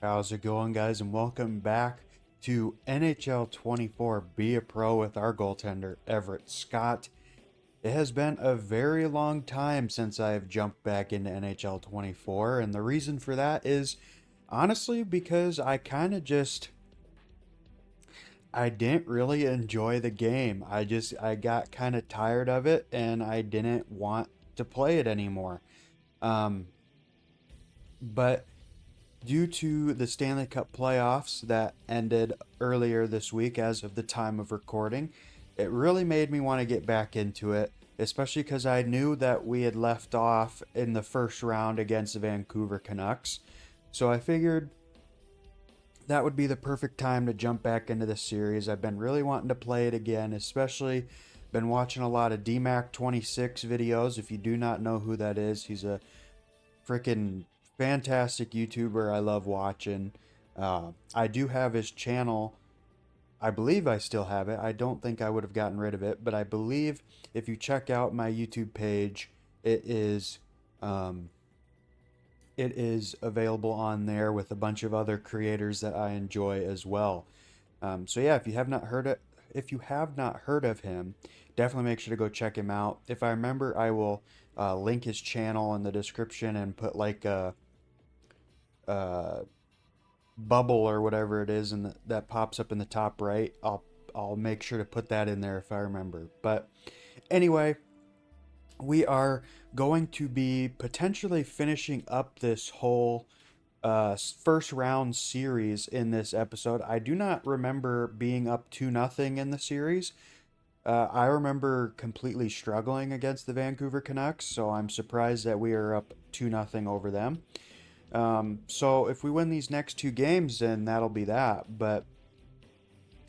How's it going, guys? And welcome back to NHL 24 Be a Pro with our goaltender, Everett Scott. It has been a very long time since I've jumped back into NHL 24, and the reason for that is honestly because I didn't really enjoy the game. I got kind of tired of it and I didn't want to play it anymore. Um, but Due to the Stanley Cup playoffs that ended earlier this week, as of the time of recording, it really made me want to get back into it, especially because I knew that we had left off in the first round against the Vancouver Canucks. So I figured that would be the perfect time to jump back into the series. I've been really wanting to play it again, especially been watching a lot of DMAC26 videos. If you do not know who that is, he's a freaking fantastic YouTuber I love watching. I do have his channel. I believe I still have it. I don't think I would have gotten rid of it, but I believe if you check out my YouTube page, it is um, it is available on there with a bunch of other creators that I enjoy as well. So yeah, if you have not heard of him, definitely make sure to go check him out. If I remember, I will link his channel in the description and put like a bubble or whatever it is, and that pops up in the top right. I'll make sure to put that in there if I remember. But anyway, we are going to be potentially finishing up this whole first round series in this episode. I do not remember being up 2-0 in the series. I remember completely struggling against the Vancouver Canucks, so I'm surprised that we are up 2-0 over them. So if we win these next two games, then that'll be that. But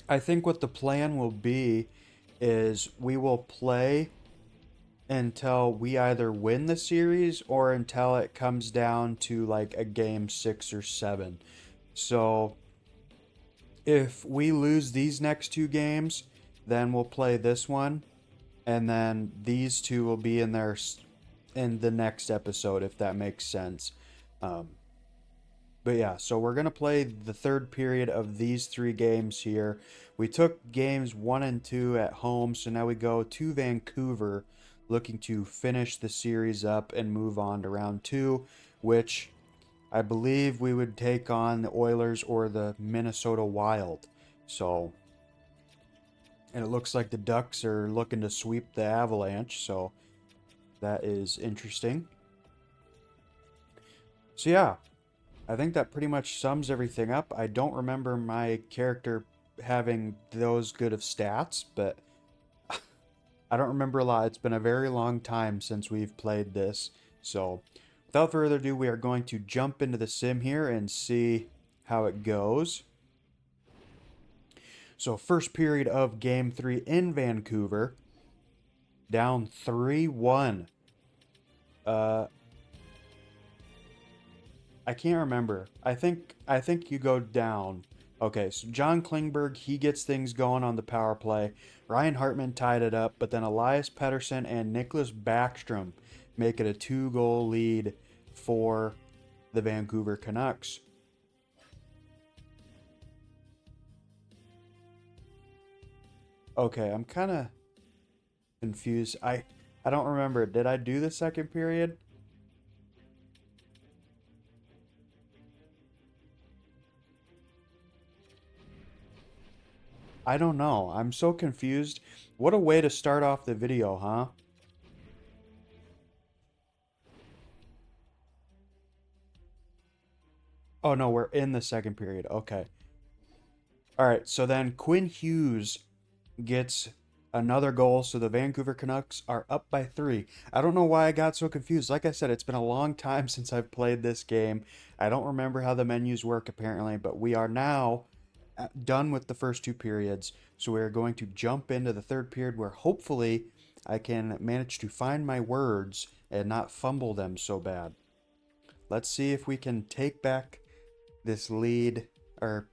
I think what the plan will be is we will play until we either win the series or until it comes down to like a game 6 or 7. So if we lose these next two games, then we'll play this one, and then these two will be in the next episode, if that makes sense. Um, but yeah, so we're gonna play the third period of these three games here. We took games 1 and 2 at home, so now we go to Vancouver, looking to finish the series up and move on to round two, which I believe we would take on the Oilers or the Minnesota Wild. So, and it looks like the Ducks are looking to sweep the Avalanche, so that is interesting. So yeah, I think that pretty much sums everything up. I don't remember my character having those good of stats, but I don't remember a lot. It's been a very long time since we've played this. So, without further ado, we are going to jump into the sim here and see how it goes. So, first period of game 3 in Vancouver, down 3-1. I can't remember. I think you go down. Okay, so John Klingberg, he gets things going on the power play. Ryan Hartman tied it up, but then Elias Pettersson and Nicholas Backstrom make it a 2-goal lead for the Vancouver Canucks. Okay, I'm kind of confused. I don't remember. Did I do the second period? I don't know. I'm so confused. What a way to start off the video, huh? Oh no, we're in the second period. Okay. All right, so then Quinn Hughes gets another goal, so the Vancouver Canucks are up by 3. I don't know why I got so confused. Like I said, it's been a long time since I've played this game. I don't remember how the menus work apparently, but we are now done with the first two periods. So we are going to jump into the third period where hopefully I can manage to find my words and not fumble them so bad. Let's see if we can take back this lead, or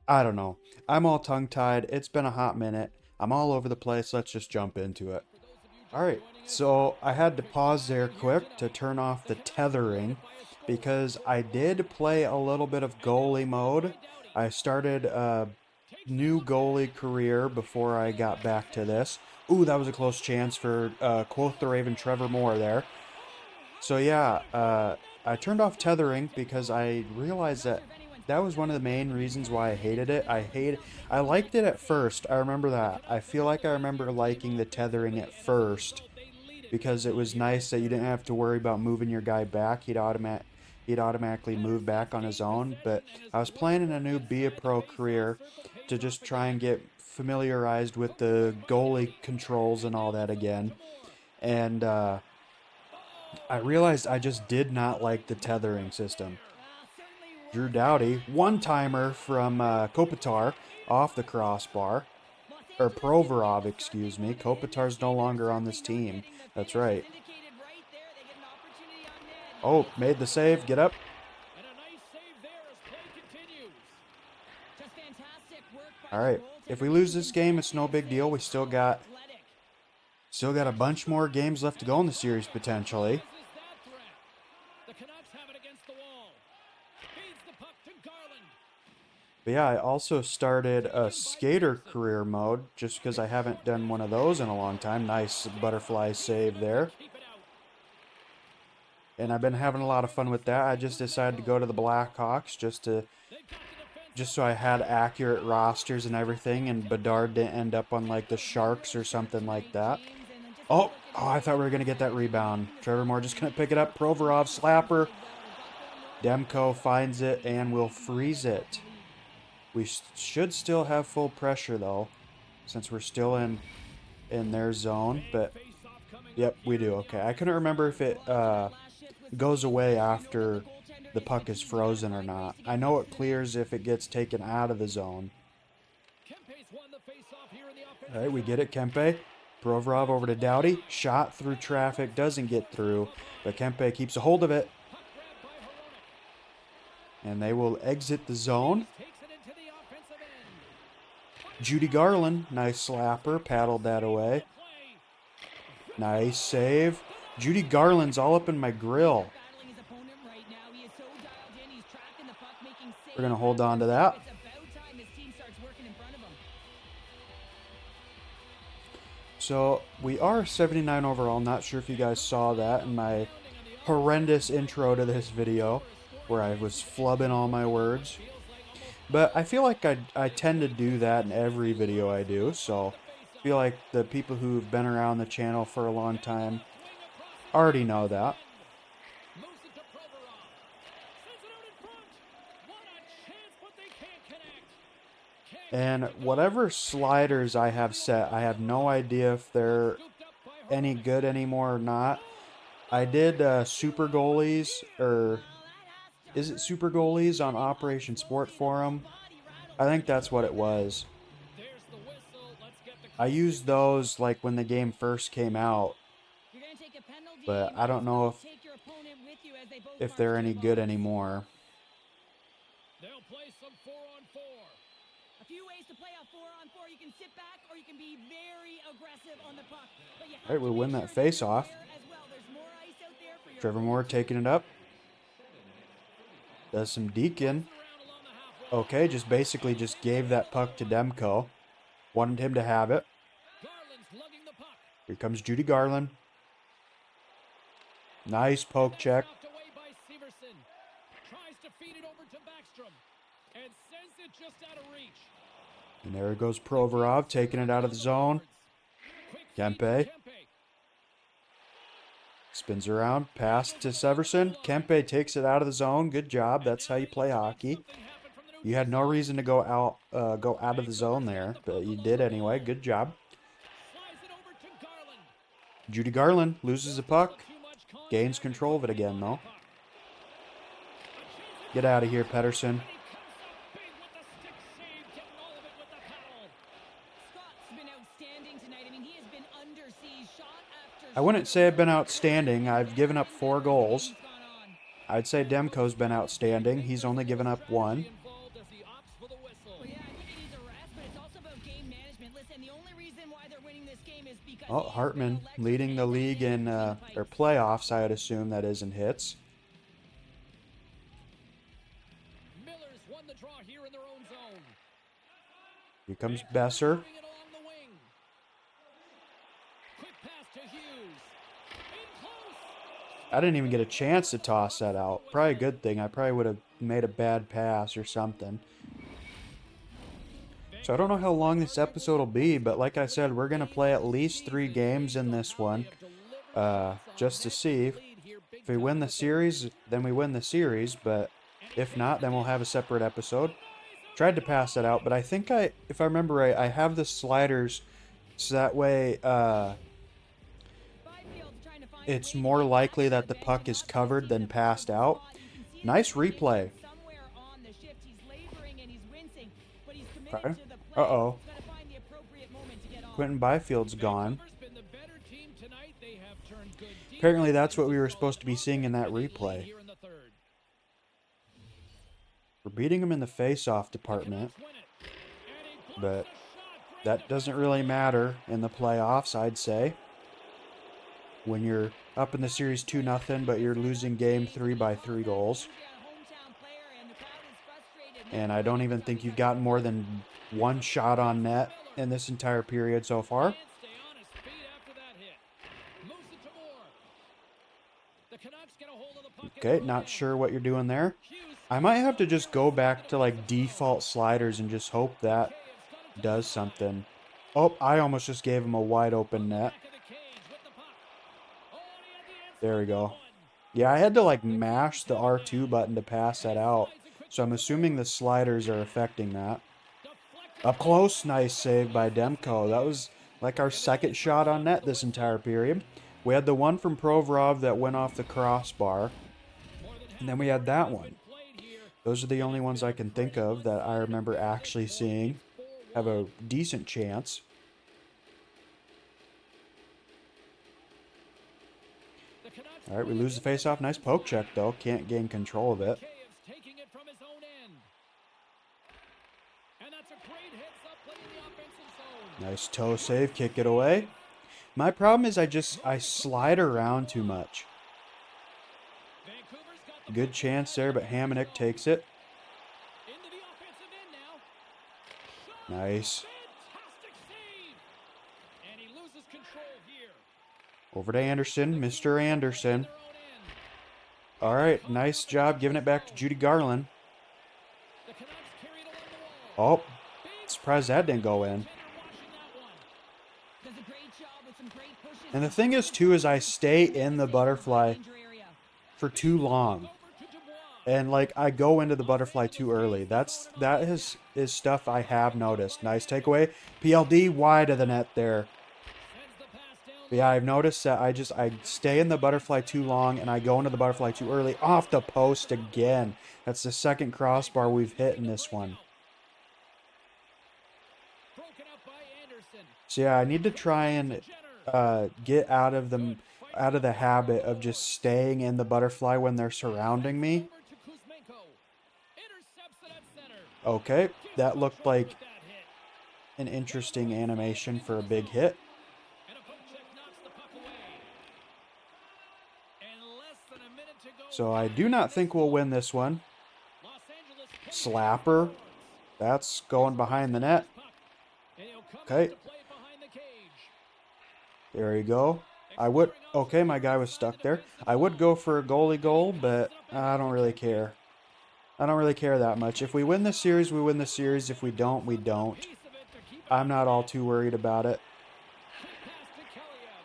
I don't know. I'm all tongue tied. It's been a hot minute. I'm all over the place. Let's just jump into it. All right. So I had to pause there quick to turn off the tethering. because I did play a little bit of goalie mode. I started a new goalie career before I got back to this. Ooh, that was a close chance for Quoth the Raven Trevor Moore there. So yeah, I turned off tethering because I realized that that was one of the main reasons why I hated it. I liked it at first. I remember that. I feel like I remember liking the tethering at first because it was nice that you didn't have to worry about moving your guy back. He'd automatically move back on his own. But I was planning a new Be a Pro career to just try and get familiarized with the goalie controls and all that again. And I realized I just did not like the tethering system. Drew Doughty, one-timer from Kopitar off the crossbar. Or Provorov, excuse me. Kopitar's no longer on this team. That's right. Oh, made the save. Get up. All right. If we lose this game, it's no big deal. We still got a bunch more games left to go in the series potentially. But yeah, I also started a skater career mode just because I haven't done one of those in a long time. Nice butterfly save there. And I've been having a lot of fun with that. I just decided to go to the Blackhawks just so I had accurate rosters and everything, and Bedard didn't end up on like the Sharks or something like that. Oh, I thought we were going to get that rebound. Trevor Moore just going to pick it up. Provorov slapper. Demko finds it and will freeze it. We should still have full pressure, though, since we're still in their zone. But, yep, we do. Okay, I couldn't remember if it goes away after the puck is frozen or not. I know it clears if it gets taken out of the zone. All right, we get it, Kempe. Provorov over to Doughty. Shot through traffic. Doesn't get through, but Kempe keeps a hold of it. And they will exit the zone. Judy Garland, nice slapper, paddled that away. Nice save. Judy Garland's all up in my grill. We're going to hold on to that. So we are 79 overall. Not sure if you guys saw that in my horrendous intro to this video where I was flubbing all my words. But I feel like I tend to do that in every video I do, so I feel like the people who've been around the channel for a long time already know that. And whatever sliders I have set, I have no idea if they're any good anymore or not. I did Super Goalies, or is it Super Goalies on Operation Sport Forum? I think that's what it was. I used those like when the game first came out, but I don't know if they're any good anymore. They'll play some 4-on-4. A few ways to play a 4-on-4. You can sit back or you can be very aggressive on the puck. All right, we'll win that face-off. Trevor Moore taking it up. Does some Deacon. Okay, just basically just gave that puck to Demko. Wanted him to have it. Here comes Judy Garland. Nice poke check. And there goes Provorov, taking it out of the zone. Kempe. Spins around, pass to Severson. Kempe takes it out of the zone. Good job. That's how you play hockey. You had no reason to go out of the zone there, but you did anyway. Good job. Judy Garland loses the puck. Gains control of it again, though. Get out of here, Pettersson. I wouldn't say I've been outstanding. I've given up 4 goals. I'd say Demko's been outstanding. He's only given up 1. Oh, Hartman leading the league in, or playoffs, I would assume that is, in hits. Here comes Besser. I didn't even get a chance to toss that out. Probably a good thing. I probably would have made a bad pass or something. So I don't know how long this episode will be, but like I said, we're going to play at least 3 games in this one. Just to see. If we win the series, then we win the series, but if not, then we'll have a separate episode. Tried to pass that out, but I think if I remember right, I have the sliders so that way it's more likely that the puck is covered than passed out. Nice replay. Okay. Uh-oh. Quentin Byfield's gone. Apparently that's what we were supposed to be seeing in that replay. We're beating him in the face-off department, but that doesn't really matter in the playoffs, I'd say. When you're up in the series 2-0, but you're losing game 3 by 3 goals. And I don't even think you've gotten more than 1 shot on net in this entire period so far. Okay, not sure what you're doing there. I might have to just go back to like default sliders and just hope that does something. Oh, I almost just gave him a wide open net. There we go. Yeah, I had to like mash the R2 button to pass that out. So I'm assuming the sliders are affecting that. Up close, nice save by Demko. That was like our second shot on net this entire period. We had the one from Provorov that went off the crossbar. And then we had that one. Those are the only ones I can think of that I remember actually seeing have a decent chance. All right, we lose the faceoff. Nice poke check, though. Can't gain control of it. Nice toe save. Kick it away. My problem is I slide around too much. Good chance there, but Hamonic takes it. Nice. Over to Anderson, Mr. Anderson. All right, nice job giving it back to Judy Garland. Oh, surprised that didn't go in. And the thing is, too, is I stay in the butterfly for too long. And, like, I go into the butterfly too early. That is stuff I have noticed. Nice takeaway. PLD wide of the net there. But yeah, I've noticed that I stay in the butterfly too long and I go into the butterfly too early. Off the post again. That's the second crossbar we've hit in this one. So yeah, I need to try and get out of the habit of just staying in the butterfly when they're surrounding me. Okay, that looked like an interesting animation for a big hit. So I do not think we'll win this one. Slapper. That's going behind the net. Okay. There you go. Okay, my guy was stuck there. I would go for a goalie goal, but I don't really care. I don't really care that much. If we win the series, we win the series. If we don't, we don't. I'm not all too worried about it.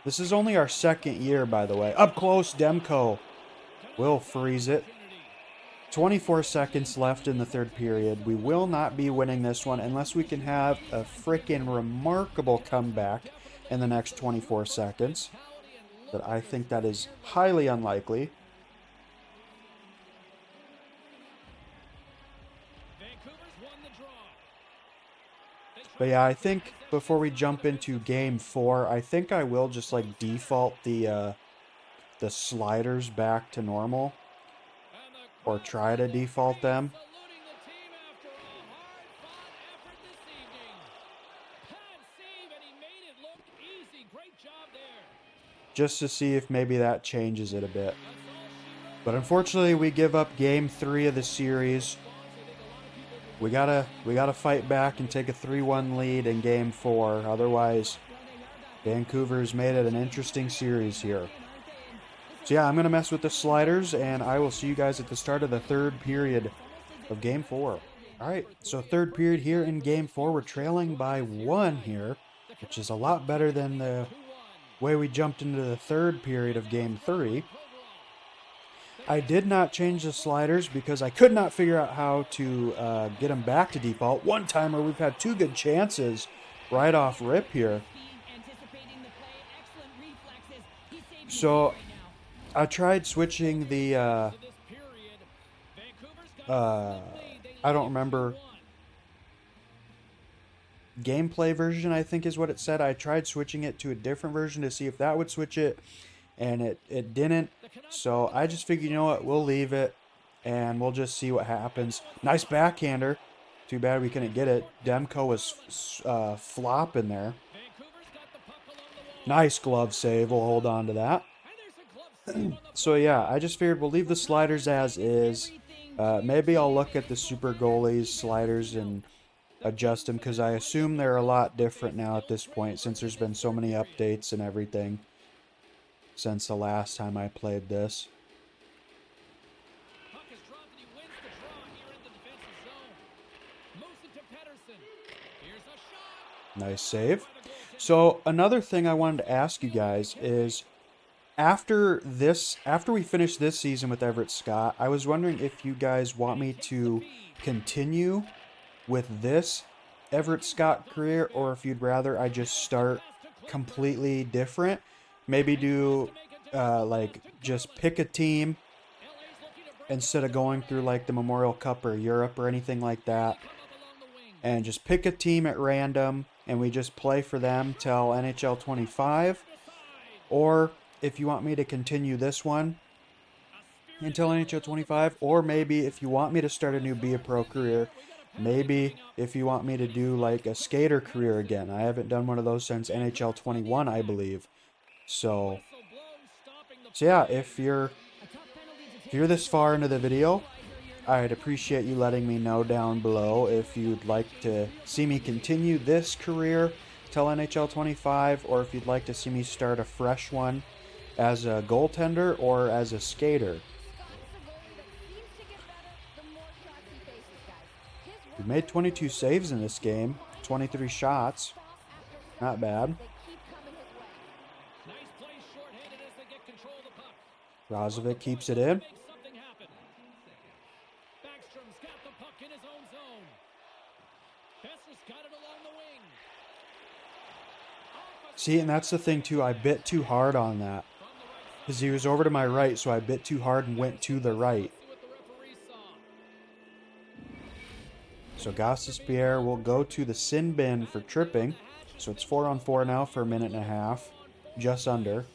This is only our second year, by the way. Up close, Demko. We'll freeze it. 24 seconds left in the third period. We will not be winning this one unless we can have a freaking remarkable comeback in the next 24 seconds. But I think that is highly unlikely. But yeah, I think before we jump into game 4, I think I will just like default the sliders back to normal. Or try to default them. Just to see if maybe that changes it a bit. But unfortunately, we give up game 3 of the series. we gotta fight back and take a 3-1 lead in Game 4. Otherwise, Vancouver's made it an interesting series here. So yeah, I'm gonna mess with the sliders, and I will see you guys at the start of the third period of Game 4. All right, so third period here in Game 4, we're trailing by 1 here, which is a lot better than the way we jumped into the third period of Game 3. I did not change the sliders because I could not figure out how to get them back to default. One timer, we've had 2 good chances right off rip here. So I tried switching the, I don't remember, gameplay version, I think is what it said. I tried switching it to a different version to see if that would switch it, and it didn't. So I just figured, you know what, we'll leave it, and we'll just see what happens. Nice backhander. Too bad we couldn't get it. Demko was flopping there. Nice glove save. We'll hold on to that. So yeah, I just figured we'll leave the sliders as is. Maybe I'll look at the Super Goalies sliders and adjust them, because I assume they're a lot different now at this point, since there's been so many updates and everything since the last time I played this. Nice save. So another thing I wanted to ask you guys is, after we finish this season with Everett Scott, I was wondering if you guys want me to continue with this Everett Scott career, or if you'd rather I just start completely different. Maybe do like just pick a team instead of going through like the Memorial Cup or Europe or anything like that, and just pick a team at random and we just play for them till NHL 25. Or if you want me to continue this one until NHL 25, or maybe if you want me to start a new beapro career, maybe if you want me to do like a skater career again. I haven't done one of those since NHL 21, I believe. So yeah, if you're this far into the video, I'd appreciate you letting me know down below if you'd like to see me continue this career till NHL 25, or if you'd like to see me start a fresh one as a goaltender or as a skater. We made 22 saves in this game, 23 shots. Not bad. Razovic keeps it in. See, and that's the thing too, I bit too hard on that, because he was over to my right, so I bit too hard and went to the right. So Gossespierre will go to the sin bin for tripping. So it's 4-on-4 now for a minute and a half. Just under.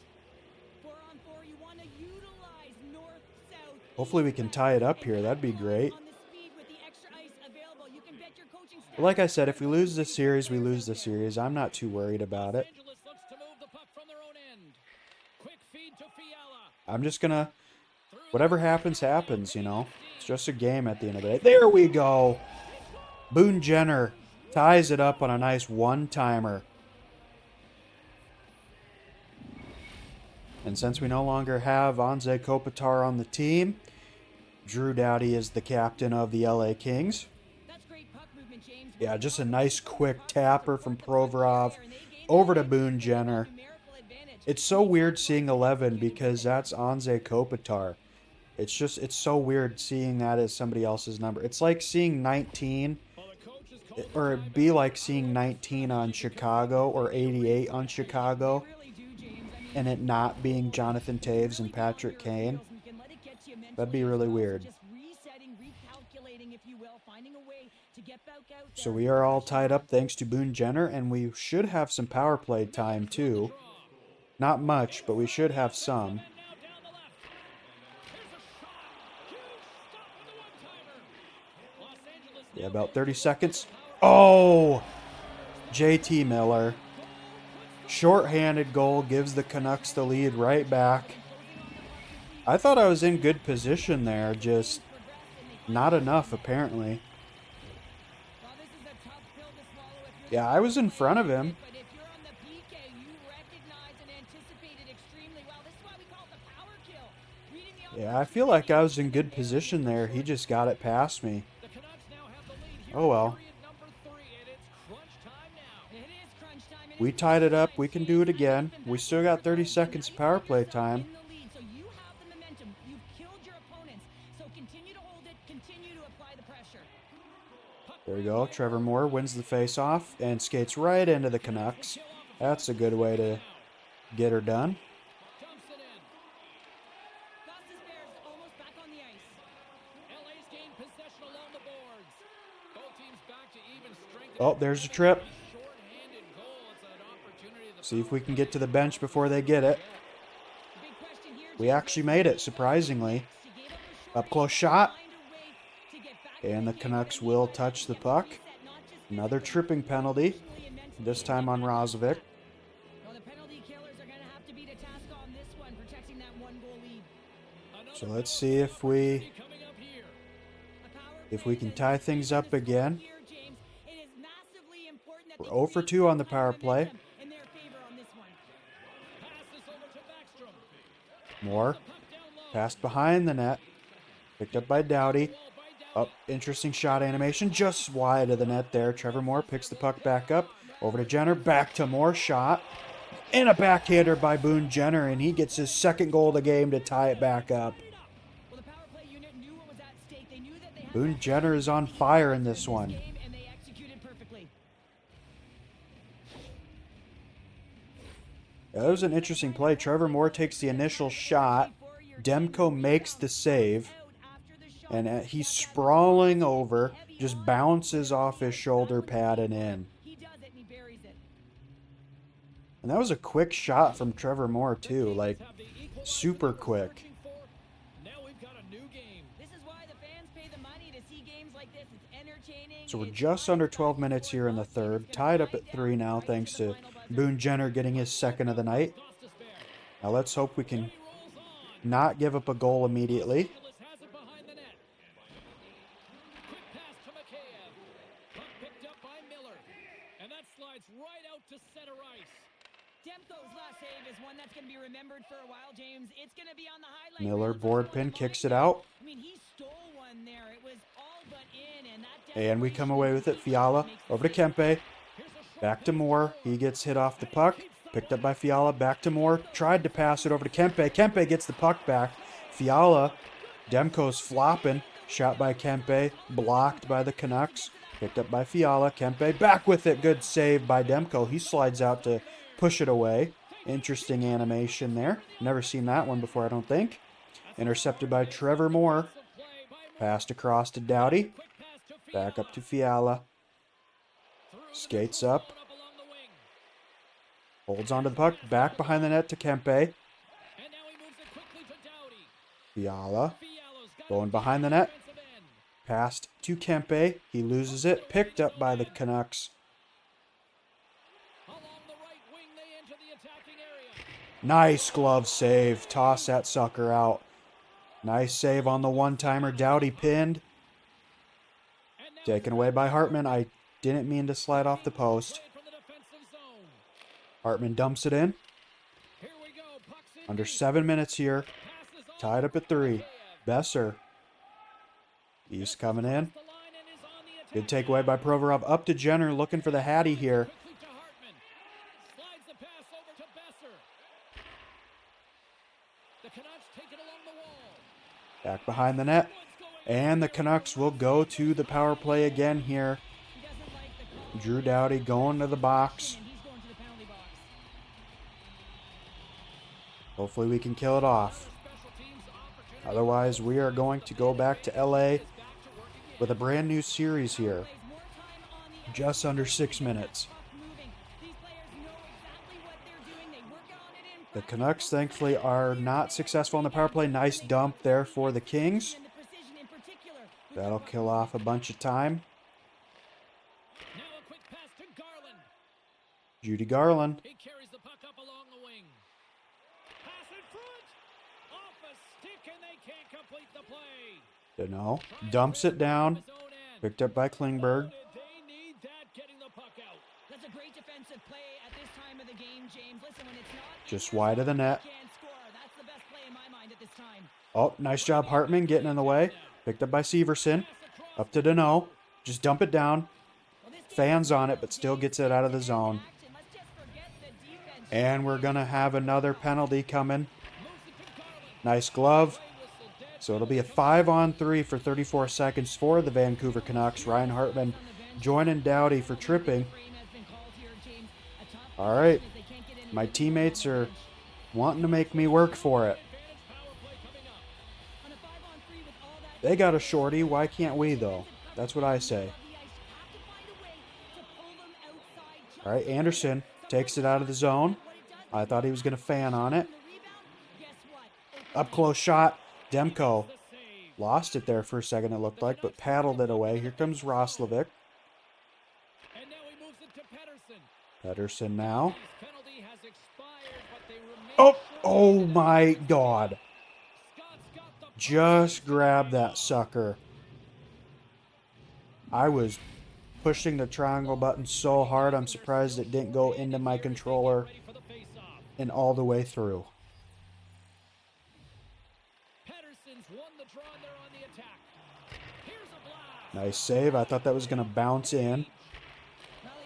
Hopefully we can tie it up here. That'd be great. But like I said, if we lose this series, we lose the series. I'm not too worried about it. I'm just gonna... Whatever happens, happens, you know. It's just a game at the end of the day. There we go! Boone Jenner ties it up on a nice one-timer. And since we no longer have Anze Kopitar on the team, Drew Doughty is the captain of the LA Kings. Yeah, just a nice quick tapper from Provorov over to Boone Jenner. It's so weird seeing 11 because that's Anze Kopitar. It's so weird seeing that as somebody else's number. It's like seeing 19, or it'd be like seeing 19 on Chicago or 88 on Chicago, and it not being Jonathan Taves and Patrick Kane. That'd be really weird. So we are all tied up thanks to Boone Jenner, and we should have some power play time too. Not much, but we should have some. Yeah, about 30 seconds. Oh! JT Miller. Short-handed goal gives the Canucks the lead right back. I thought I was in good position there, just not enough apparently. Yeah, I was in front of him. But if you're on the PK, you recognize and anticipate it extremely well. This is why we call it the power kill. Reading the Yeah, I feel like opportunity I was in and then good nailing position the there. He short just got it strategy. past me. The Canucks now have the lead here Oh in well. period number 3, and it's crunch time now. It is crunch time. It We is tied it up. overtime, We can do James. it I know again. you've been We back in still got 30 overtime, but seconds now of you power find play yourself time. in the lead, so you have the momentum. You've killed your opponents, so continue to hold it. Continue to apply the pressure. There we go. Trevor Moore wins the face-off and skates right into the Canucks. That's a good way to get her done. Dumps it in. Gosses Bears almost back on the ice. LA's gained possession along the boards. Both teams back to even strength. Oh, there's a trip. Short-handed goal. It's an opportunity. The See if we power can play get to the bench before they get it. The big question here, We James, actually is made it, what surprisingly. next? She gave up her Up shorty. close She's shot. gotta find a way to get back in And the game, but Canucks it will needs touch to the get puck. reset, not just Another physically, tripping but penalty. emotionally and mentally. This time Get on ready for Rozovic. that. Well, the penalty killers are gonna have to beat a task on this one, protecting that 1-goal lead. So let's see if we coming up here. A power if play we can to tie finish things on up the score again. here, James. It is massively important that We're they 0 for create 2 on some the kind of power play. momentum in their favor on this one. Pass this over to Backstrom. Moore The puck down low. passed behind the net. Picked up by Doughty. Wall by Oh, Doughty. interesting shot animation just wide of the net there. Trevor Moore picks the puck back up. Over to Jenner. Back to Moore. Shot. And a backhander by Boone Jenner. And he gets his second goal of the game to tie it back up. Well, the power play unit knew what was at stake. They knew that they had Boone that Jenner is on fire in this one. game, and they executed perfectly. Yeah, that was an interesting play. Trevor Moore takes the initial shot. Demko makes the save. And he's sprawling over, just bounces off his shoulder pad and in. He does it and he buries it. And that was a quick shot from Trevor Moore, too. Like, super quick. Now we've got a new game. This is why the fans pay the money to see games like this. It's entertaining. So we're it's just under 12 minutes here in the third. Tied up at 3 now, thanks to Boone Jenner getting his second of the night. Now let's hope we can not give up a goal immediately. Has it behind the net. Quick pass to Mikheyev. Puck picked up by Miller. And that slides right out to center ice. Demko's last save is one that's going to be remembered for a while, James. It's going to be on the highlight Miller reel. board pin kicks it out. I mean, he stole one there. It was all but in, and that And we come away with it. Fiala over to Kempe. Back to Moore. He gets hit off the puck. Picked up by Fiala. Back to Moore. Tried to pass it over to Kempe. Kempe gets the puck back. Fiala. Demko's flopping. Shot by Kempe. Blocked by the Canucks. Picked up by Fiala. Kempe back with it. Good save by Demko. He slides out to push it away. Interesting animation there. Never seen that one before, I don't think. Intercepted by Trevor Moore. Passed across to Doughty. Back up to Fiala. Skates up. Holds onto the puck. Back behind the net to Kempe. Fiala. Going behind the net. Passed to Kempe. He loses it. Picked up by the Canucks. Nice glove save. Toss that sucker out. Nice save on the one-timer. Doughty pinned. Taken away by Hartman. I didn't mean to slide off the post. Hartman dumps it in. Under 7 minutes here. Tied up at 3. Besser. He's coming in. Good takeaway by Provorov. Up to Jenner looking for the Hattie here. Back behind the net. And the Canucks will go to the power play again here. Drew Doughty going to the box. Hopefully we can kill it off. Otherwise, we are going to go back to LA with a brand new series here. Just under 6 minutes. The Canucks, thankfully, are not successful on the power play. Nice dump there for the Kings. That'll kill off a bunch of time. Judy Garland. He carries the puck up along the wing. Pass in front. Off a stick, and they can't complete the play. No. Dumps it down. Picked up by Klingberg. They need that getting the puck out. Just wide of the net. Can't score. That's the best play in my mind at this time. Oh, nice job, Hartman, getting in the way. Picked up by Severson. Up to Deneau. Just dump it down. Well, this game Fans is on it, real but still taste gets it out of the and zone. action. Let's just forget the defense. And we're going to have another penalty coming. Moves it to Garland. Nice glove. Play whistle dead. So it'll be a 5-on-3 for 34 seconds for the Vancouver Canucks. Ryan Hartman joining Doughty for tripping. Frame has been called here, James. A tough All right. possession as they can't get any My of the teammates are advantage. wanting to make me work for it. Advantage power play coming up. On a 5-on-3 with all that They got a shorty. Why can't we, though? That's what I say. All right, Anderson takes it out of the zone. I thought he was going to fan on it. Up close shot. Demko lost it there for a second, it looked like, but paddled it away. Here comes Roslovic. And now he moves it to Pedersen. Pedersen now. His penalty has expired, but they remain Oh, short. oh my God. Scott's got the puck. Just grab that sucker. I was pushing the triangle button so hard, I'm surprised it didn't go into my controller Ready for the face-off. and all the way through. Pedersen's won the draw and they're on the attack. Here's a blast. Nice save. I thought that was going to bounce in.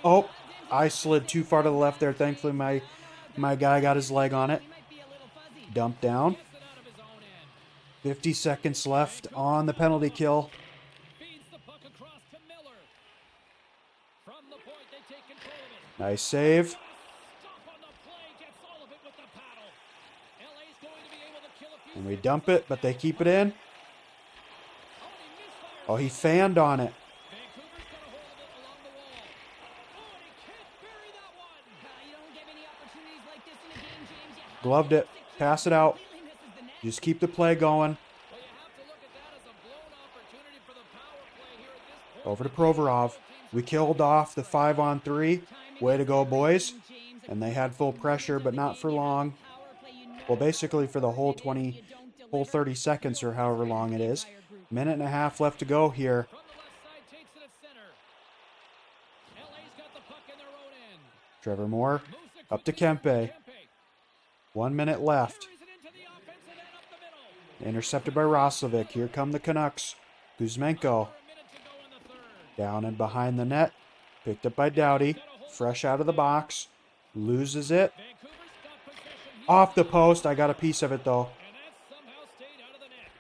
Oh, I slid too far to the left there. Thankfully, my guy got his leg on it. Dumped down. Gets it out of his own end. 50 seconds left on the penalty kill. Feeds the puck across to Miller. From the point, they take control of it. Nice save. Stop on the play, gets all of it with the paddle. LA's going to be able to kill a few. And we dump it, but they keep it in. Oh, and he misfires. Oh, he fanned on it. Vancouver's got a hold of it along the wall. Oh, and he can't bury that one. You don't get many opportunities like this in a game, James. You have Gloved to it. Pass it out. completely misses the net. Just keep the play going. Well, you have to look at that as a blown opportunity for the power play here at this point. Over to Provorov. We killed off the 5-on-3. Way to go, boys. And they had full pressure, but not for long. Well, basically for the whole 30 seconds or however long it is. Minute and a half left to go here. From the left side, takes it at center. LA's got the puck in their own end. Trevor Moore Moves it up to quickly. Kempe. 1 minute left. Carries it into the offensive end up the middle. Intercepted by Roslovic. Here come the Canucks. Kuzmenko For a minute to go in the third. down and behind the net. Picked up by Doughty. Fresh out of the box. Loses it. Vancouver's got possession here. Off the post. I got a piece of it though. And that somehow stayed out of the net.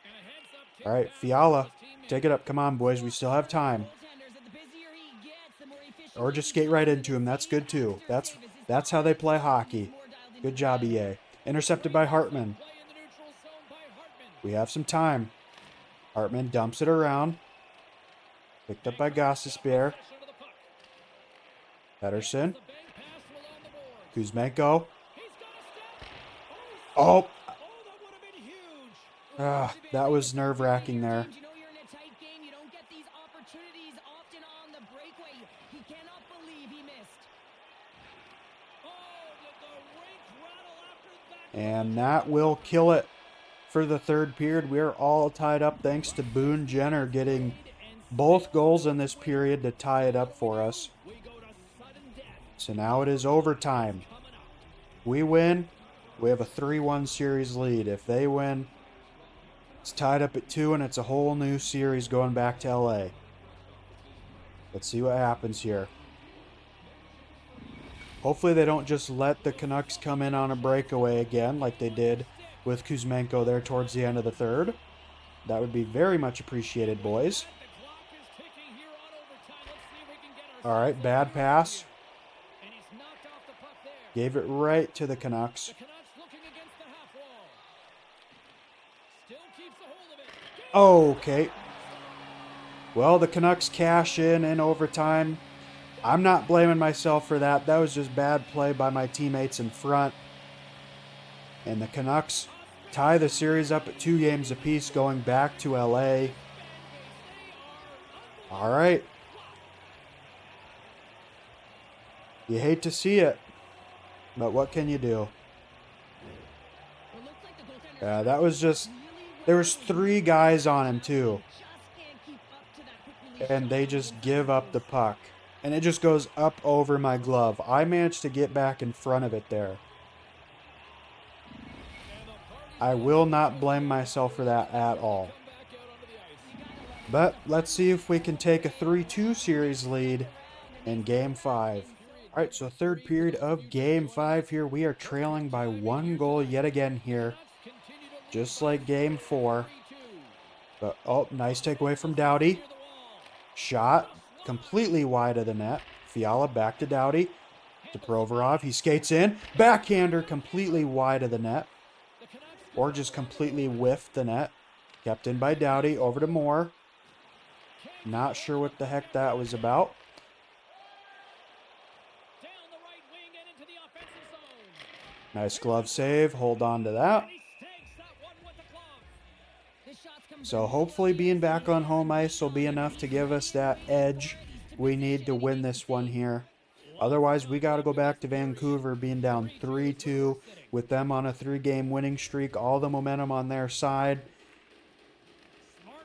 And a heads-up kick All right, pass Fiala. to his teammate. Take it up. Come on, boys. We still have time. Or just skate right into him. That's good too. That's how they play hockey. Good job, EA. Intercepted by Hartman. Play in the neutral zone by Hartman. We have some time. Hartman dumps it around. Picked up by Gossespierre. Dash under the puck. Pedersen. The bank pass along the boards. Kuzmenko. He's got a step. Oh, Oh, that would have been huge. that was nerve-wracking there. You know you're in a tight game. You don't get these opportunities often on the breakaway. He cannot believe he missed. Oh, did the rink rattle after that? And that will kill it for the third period. We're all tied up thanks to Boone Jenner getting both goals in this period to tie it up for us. We go to sudden death So now it is overtime. coming up. We win. We have a 3-1 series lead. If they win, it's tied up at 2 and it's a whole new series going back to LA. Let's see what happens here. Hopefully they don't just let the Canucks come in on a breakaway again like they did with Kuzmenko there towards the end of the third. That would be very much appreciated, boys. The clock is ticking here on overtime. Let's see if we can get our All right, bad pass. And he's knocked off the puck there. Gave it right to the Canucks. The Canucks looking against the half wall. Still keeps a hold of it. Okay. Well, the Canucks cash in overtime. I'm not blaming myself for that. That was just bad play by my teammates in front. And the Canucks tie the series up at 2 games apiece going back to LA. All right. You hate to see it, but what can you do? Yeah, that was just... There was 3 guys on him too, and they just give up the puck. and it just goes up over my glove. I managed to get back in front of it there. I will not blame myself for that at all. But let's see if we can take a 3-2 series lead in Game 5. All right, so third period of Game 5 here. We are trailing by 1 goal yet again here, just like Game 4. But, oh, nice takeaway from Doughty. Shot completely wide of the net. Fiala back to Doughty. To Provorov. He skates in. Backhander completely wide of the net. Or just completely whiffed the net. Kept in by Doughty. Over to Moore. Not sure what the heck that was about. Nice glove save. Hold on to that. So hopefully being back on home ice will be enough to give us that edge we need to win this one here. Otherwise, we got to go back to Vancouver being down 3-2 with them on a 3-game winning streak. All the momentum on their side.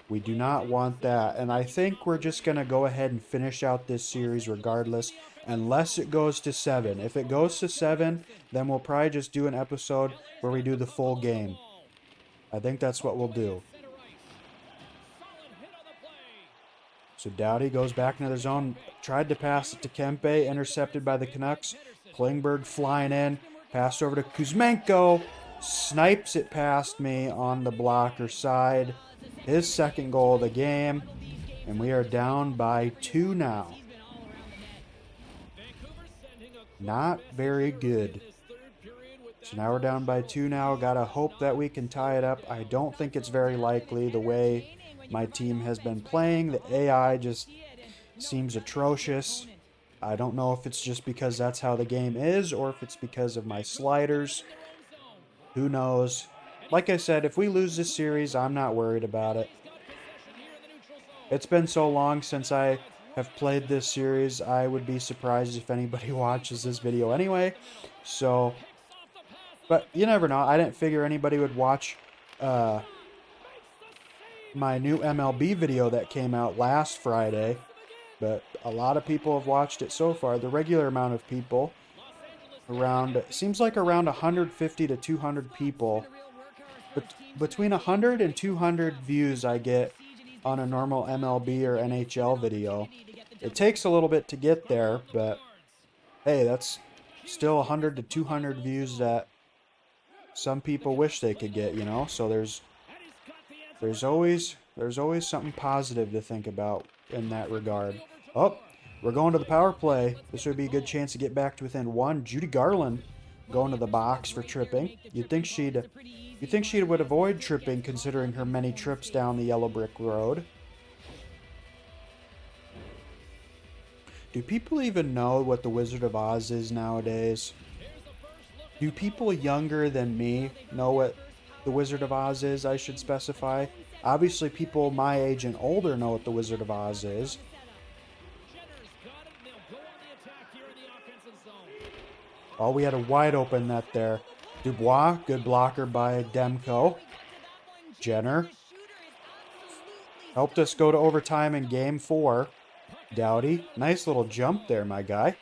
We do not want that. And I think we're just going to go ahead and finish out this series regardless, unless it goes to 7. If it goes to 7, then we'll probably just do an episode where we do the full game. I think that's what we'll do. So Doughty goes back into the zone. Tried to pass it to Kempe. Intercepted by the Canucks. Klingberg flying in. Passed over to Kuzmenko. Snipes it past me on the blocker side. His second goal of the game. And we are down by 2 now. Not very good. So now we're down by 2 now. Gotta hope that we can tie it up. I don't think it's very likely the way my team has been playing. The AI just seems atrocious. I don't know if it's just because that's how the game is or if it's because of my sliders. Who knows? Like I said, if we lose this series, I'm not worried about it. It's been so long since I have played this series, I would be surprised if anybody watches this video anyway. So, but you never know. I didn't figure anybody would watch my new MLB video that came out last Friday, but a lot of people have watched it so far. The regular amount of people, seems like around 150 to 200 people. But between 100 and 200 views I get on a normal MLB or NHL video. It takes a little bit to get there, but hey, that's still 100 to 200 views that some people wish they could get, you know? So there's always something positive to think about in that regard. Oh, we're going to the power play. This would be a good chance to get back to within 1. Judy Garland going to the box for tripping. You'd think she would avoid tripping considering her many trips down the yellow brick road. Do people even know what the Wizard of Oz is nowadays? Do people younger than me know what the Wizard of Oz is, I should specify? Obviously, people my age and older know what the Wizard of Oz is. Oh, we had a wide open net there. Dubois, good blocker by Demko. Jenner helped us go to overtime in Game 4. Doughty, nice little jump there, my guy.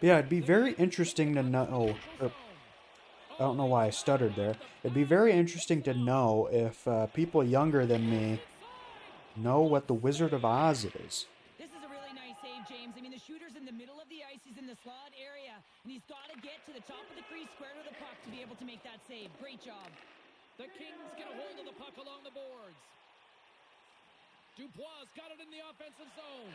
But yeah, it'd be very interesting to know. I don't know why I stuttered there. It'd be very interesting to know if people younger than me know what the Wizard of Oz is. This is a really nice save, James. I mean, the shooter's in the middle of the ice. He's in the slot area, and he's got to get to the top of the crease, square to the puck, to be able to make that save. Great job. The Kings get a hold of the puck along the boards. Dubois got it in the offensive zone.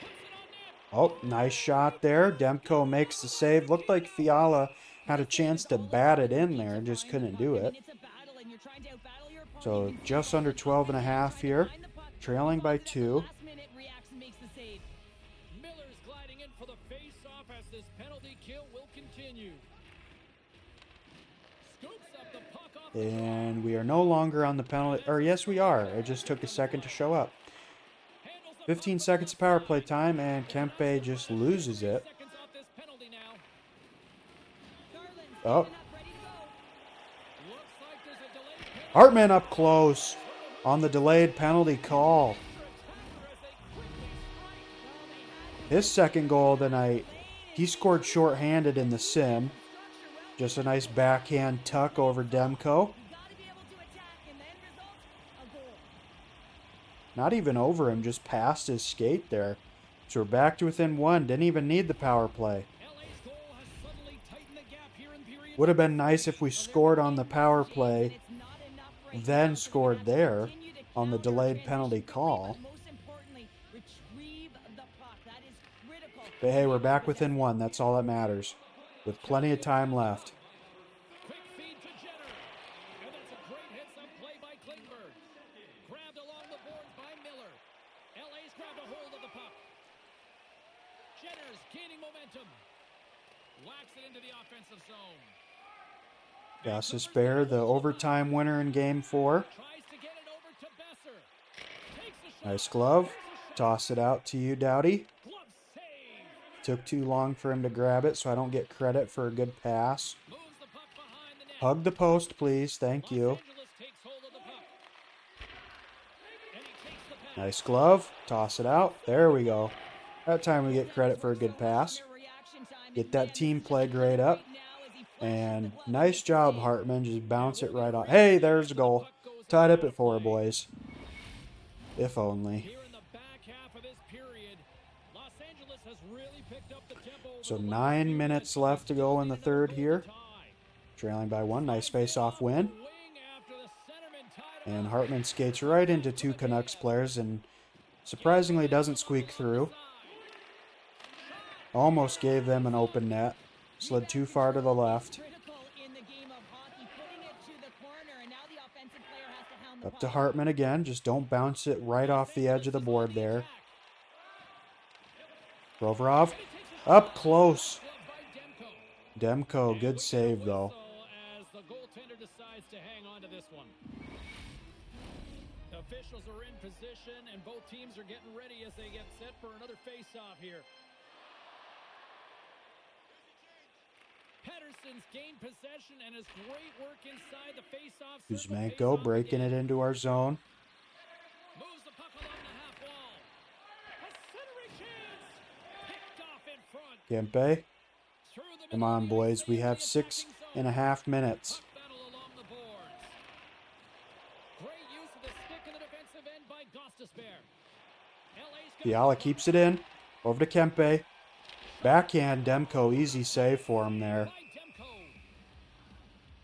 Puts it on net. Oh, nice shot there. Demko makes the save. Looked like Fiala had a chance to bat it in there, just couldn't do it. So just under 12 and a half here, trailing by 2. Miller's gliding in for the face-off as this penalty kill will continue. Scoops up the puck off. And we are no longer on the penalty, or yes we are. It just took a second to show up. 15 seconds of power play time, and Kempe just loses it. Oh. Hartman up close on the delayed penalty call. his second goal of the night. He scored shorthanded in the sim. Just a nice backhand tuck over Demko. Not even over him, just past his skate there. So we're back to within one. Didn't even need the power play. Would have been nice if we scored on the power play, then scored there on the delayed penalty call. But hey, we're back within one. That's all that matters. With plenty of time left. Quick feed to Jenner. And that's a great hits-up play by Klingberg. Grabbed along the boards by Miller. LA's grabbed a hold of the puck. Jenner's gaining momentum. Whacks it into the offensive zone. Gostisbehere, the overtime winner in Game 4. Tries to get it over to Besser. Takes the shot. Nice glove. Toss it out to you, Doughty. Glove save. Took too long for him to grab it, so I don't get credit for a good pass. Moves the puck behind the net. Hug the post, please. Thank you. Los Angeles takes hold of the puck. And he takes the pass. Nice glove. Toss it out. There we go. That time we get credit for a good pass. Get that team play grade up. And nice job, Hartman. Just bounce it right on. Hey, there's a goal. Tied up at 4, boys. If only. Here in the back half of this period, Los Angeles has really picked up the tempo. So 9 minutes left to go in the third here. Trailing by 1. Nice face-off win. And Hartman skates right into 2 Canucks players and surprisingly doesn't squeak through. Almost gave them an open net. Slid too far to the left. Up to Hartman again. Just don't bounce it right off the edge of the board there. Provorov. Up close. Demko. Good save, though. As the goaltender decides to hang on to this one. The officials are in position, and both teams are getting ready as they get set for another face-off here. Pedersen's gained possession and his great work inside the face-off. Kuzmenko breaking it into our zone. Moves the puck along the half wall. A centering chance. Picked off in front. Kempe. Through the Come middle on, of the boys. ice We into have the 6.5 minutes. puck battle along the boards. Great use of the stick in the defensive end by Gostisbehere. LA's gonna Fiala keeps it in. Over to Kempe. Backhand Demko. Easy save for him there. by Demko.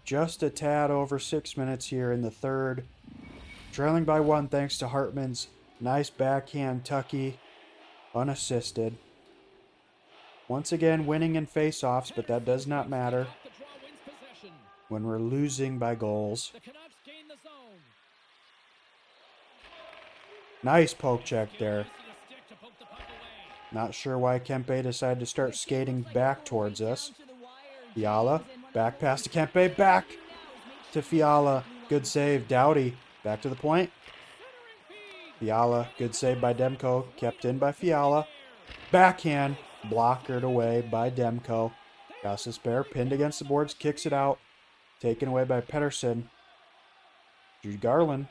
Just a tad over 6 minutes here in the third. Trailing by 1 thanks to Hartman's nice backhand tucky. Unassisted. Once again winning in face-offs, but that does not matter Off the draw wins possession. when we're losing by goals. The Canucks gain the zone. Nice poke check there. Passing the stick to poke the puck away. Not sure why Kempe decided to start skating back towards us. Fiala. Back pass to Kempe. Back to Fiala. Good save. Doughty. Back to the point. Fiala. Good save by Demko. Kept in by Fiala. Backhand. Blockered away by Demko. Gostisbehere pinned against the boards. Kicks it out. Taken away by Pedersen. Jude Garland.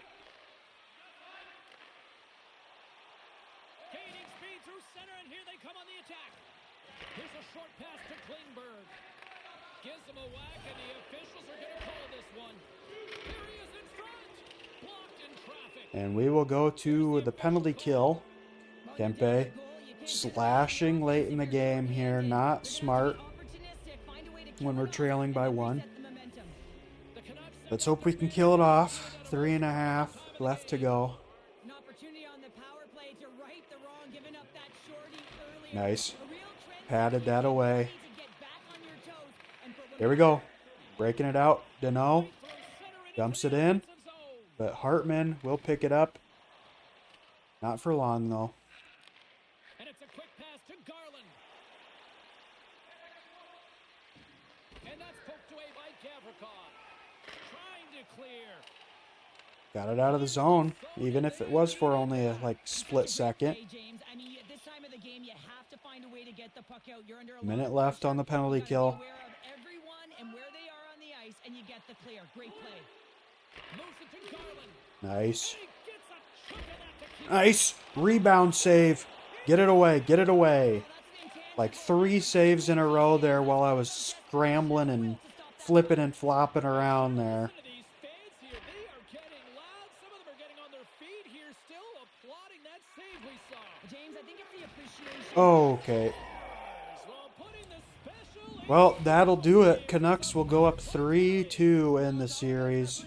Gaining speed through center, and here they come on the attack. Here's a short pass to Klingberg. Gives him a whack, and the officials are going to call this one. Here he is in front. Blocked in traffic. And we will go to the penalty kill. Kempe slashing late in the game here. Not smart when we're trailing by 1. The Canucks Let's hope we can kill it off. 3.5 left to go. An opportunity on the power play to right the wrong, giving up that shorty earlier. Nice. A real trend Patted that away. to get back on your toes and put There we go. Breaking it out. Deneau dumps it in. zone. But Hartman will pick it up. Not for long, though. And it's a quick pass to Garland. And that's poked away by Gavrikov. Trying to clear. Got it out of the zone. Even if it was for only a split second. Hey, James, I mean, at this time of the game, you have to find a way to get the puck out. You're under a Minute lot of left on the pressure. penalty You gotta kill. be aware of everyone and where they are on the ice, and you get the clear. Great play. Moves it to Garland. Nice. And he gets a chunk of that to keep. Nice. Rebound save. Get it away. Get it away. Well, like 3 saves in a row there while I was scrambling and flipping and flopping around there. Listen to these fans here. They are getting loud. Some of them are getting on their feet here, still applauding that save we saw. James, I think it's the appreciation. Okay. Well, putting the special Well, that'll do it. Canucks will go up 3-2 in the series.